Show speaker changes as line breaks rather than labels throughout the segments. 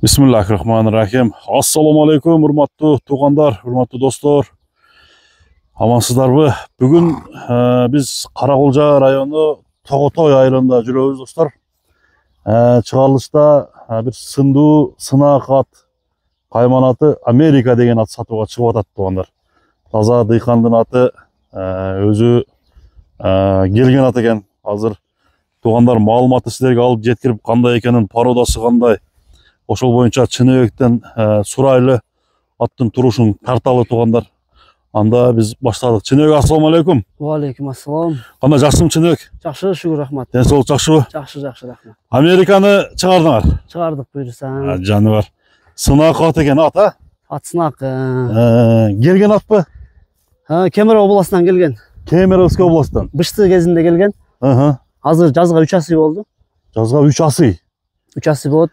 Bismillahirrahmanirrahim. Assalamu alaikum, hurmatlı tuğanдар, hurmatlı dostlar. Amansızlarбы? Bugün biz Karakolca rayonu Toğotoy ayırında жүрөбүz dostlar. Чыгарылышта bir сындуу сынак ат кайманаты Америка деген ат сатууга чыгып атат туғандар. Таза дыйкандын аты өзү келген ат экен. Азыр туғандар маалыматты силерге алып жеткирип, кандай экенин, породасы кандай, ошол боюнча чыныбектен сурайлы аттын турушун тарталы туғандар. Анда біз баштадык. Чыныбек, ассаламу алейкум.
Ва алейкум ассалам.
Кандай, жакшысың Чыныбек?
Жакшы, шүгүр, рахмат.
Ден соолук жакшыбы?
Жакшы, рахмат.
Американы чыгардыңар?
Чыгардык, буюрса.
Жаны бар. Сынак ат экен ат, а?
Ат сынак.
Келген атпы?
Кемерово областынан келген.
Кемеровский областан.
Бышты кезинде келген. Азыр жазга 3 асый болду.
Жазга 3 асый.
3 асый болот.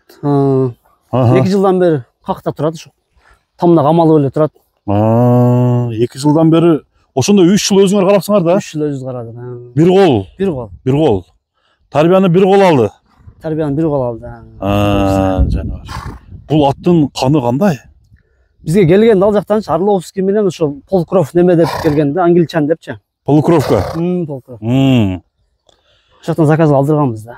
2 жылдан бери какта турат, ушу. Тамда камалып эле турат.
2 жылдан бери ошондо 3 жыл өзүңөр карапсыңар да?
3 жыл өзү карадым.
Бир кол.
Бир кол.
Тарбияны бир кол алды.
Тарбияны бир кол алды.
Жаны бар. Бул аттын каны кандай?
Бизге келген ал жактан Орловский менен ошол Полкров неме деп келген да, англичан депчи.
Полукровка.
Полкров. Ошоктон заказ алдырганбыз да.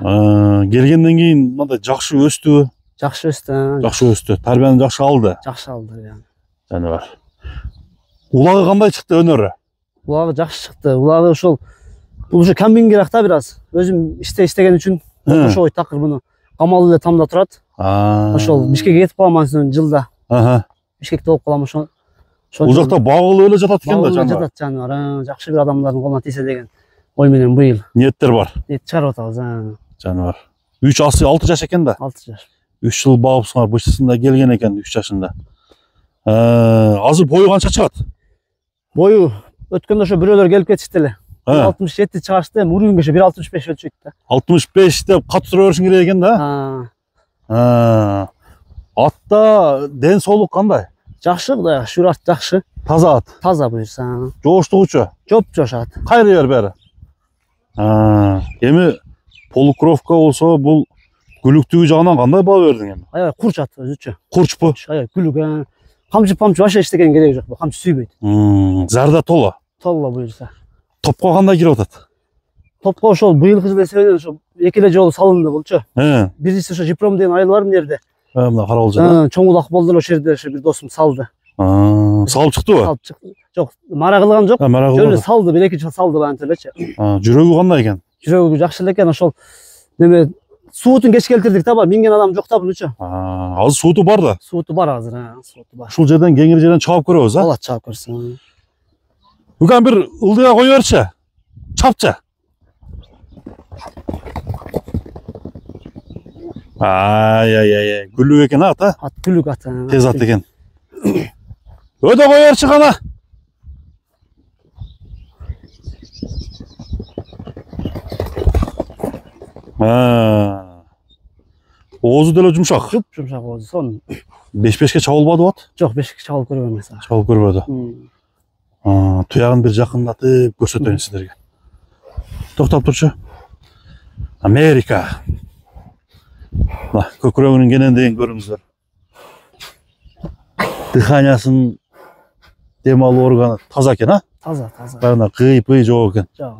Келгенден кийин мындай жакшы өстүбү?
Жакшы өстү.
Жакшы өстү. Тарбияны жакшы алды.
Жакшы алды.
Жаны бар. Улагы кандай чыкты, өнөрү?
Улагы жакшы чыкты. Улагы ошол бул ушу камбингирак да бир аз. Өзүм иштеген үчүн ошой такыр муну камалып эле тамда турат. Ошол Бишкекке кетип калам ансын жылда. Бишкекте болуп калам ошол.
Бул жакта багылып эле жатат экен да, жаны бар.
Жатат, жаны бар. Жакшы бир адамдардын колуна тийсе деген ой менен быйыл.
Ниеттер бар.
Ниет чыгарып атабыз.
Жаны бар. 3 асый 6 жаш экен да.
6 жаш.
3 жыл багыпсыңар, бышысында келген экен 3 жашында. Азыр бою канча чыгат?
Бою өткөндө ошо бирөөлөр келип кетишти эле. 67 чыгашты, уруунгеше 1.65 өлчөйт да. 65 деп катып тура беришиң керек экен да. Атта ден соолук кандай? Жакшы, Кудайга шүгүр, ат жакшы.
Таза ат.
Таза буюрса.
Жооштугучу?
Жоп ат.
Кайры бери. Эми полукровка болсо бул күлүктүгү жагынан кандай баа бердиң эми?
Аябай курч ат өзүчө.
Курчпу?
Аябай күлүк. Камчы вообще эчтеген кереги жок. Камчы сүйбөйт.
Зарда тола.
Тола буюрса.
Топко кандай кирип атат?
Топко ошол быйылкы жылы эсебинен ошо 2 жолу салынды булчу. Биринчиси ошо Жипром деген айыл бар мына жерде.
Мына Караколжада.
Чоң улак болду, ошол жерде ошо бир досум салды.
Салып чыктыбы?
Салып чыкты. Жок, мара кылган жок. Жөн салды, 1-2 жыл салды бантып элечи.
Жүрөгү кандай экен?
Жүрөгү жакшы экен, ошол неме суутун кеч келтирдик да, минген адам жок да бунучу.
Азыр сууту бар да.
Сууту бар азыр, сууту бар.
Ушул жерден кеңири жерден чабып көрөбүз,
Болот, чабып көрсөң.
Бүгүн бир ылдыга кое берчи. Чапчы. Ай, күлүк экен ат, а?
Ат күлүк ат.
Тез ат экен. Өдө кое берчи кана. Оозу деле жумшак.
Жумшак оозу, сон.
5-5ке чабылбады ат?
Жок, 5ке чабылып көрбөйм эсен.
Чабылып көрбөдү. Туягын бир жакындатып көрсөтөйүн силерге. Токтоп турчу. Америка. Көкүрөгүнүн кенендигин көрүңүздөр. Дыханиясын дем алуу органы таза экен, а?
Таза.
Баарына кый-пый жок экен.
Жок.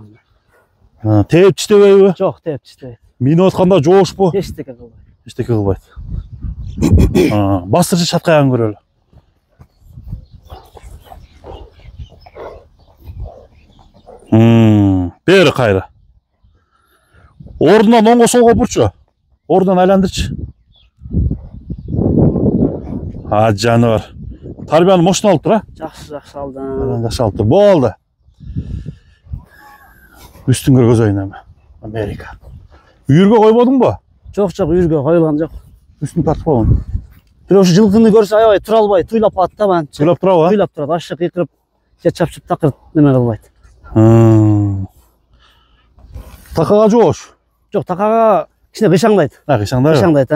Тээп тиштебейби?
Жок, тээп тиштебейт.
Минип атканда жоошпу?
Эчтеке кылбайт.
Эчтеке кылбайт. Бастырчы шаткайган көрөлү. Бери кайры. Ордунан оңго солго бурчу. Ордунан айландырчы. Жаны бар. Тарбияны мощно алып тур, а?
Жакшы алды.
Жакшы алып тур. Болду. Үстүн көргөзөйүн эми. Америка. Үйүргө койбодуңбу?
Жок, үйүргө коюлган жок.
Үстүн тартып койгон.
Бирок ушу жылкыны көрсө аябай тура албайт, туйлап калат да бантчы.
Туйлап турабы?
Туйлап турат, ашы кыйкырып, же чапчып такыр неме кылбайт.
Такага жоош?
Жок, такага кичине кыйшаңдайт.
Кыйшаңдайбы?
Кыйшаңдайт,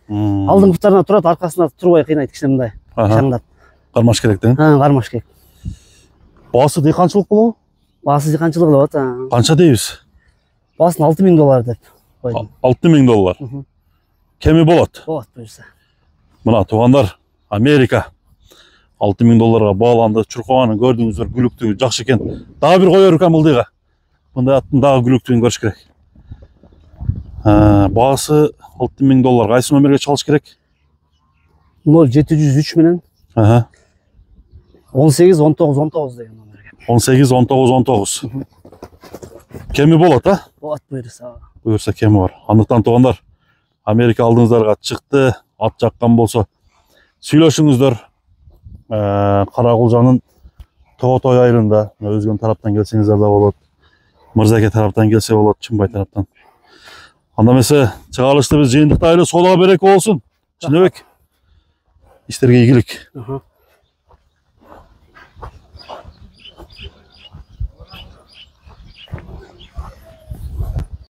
Алдыңкы буттарына турат, аркасына турбай кыйнайт кичине мындай. Кыйшаңдап.
Кармаш керек да?
Кармаш керек.
Баасы дыйканчылык болобу?
Баасы дыйканчылык болот.
Канча дейбиз?
Баасын $6.000 деп койдум.
$6.000. Кеми болот?
Болот буюрса.
Мына туғандар, Америка. 6000 долларға бағаланды. Чуркоғанын көрдіңіздер, гүліктігі жақсы екен. Дағы бір қойыр екен бұлдыға. Бұндай аттың дағы гүліктігін көріш керек. Бағасы 6000 доллар. Қайсы номерге çalış керек?
0703 менен 18 19 19 деген номерге.
18 19 19. Кеми болады, а?
Болады бұйырса.
Бұйырса кеми бар. Андықтан туғандар, Америка алдыңыздарға шықты, ат жаққан болса, сөйлесіңіздер. Қарақұлжаның Тоғытой айылында, өзген тараптан келсеңіздер де болады. Мырзаке тараптан келсе болады, Чынбай тараптан. Анда месе чығалышты біз жиындықта айлы солға берекі болсын. Шынебек, іштерге игілік.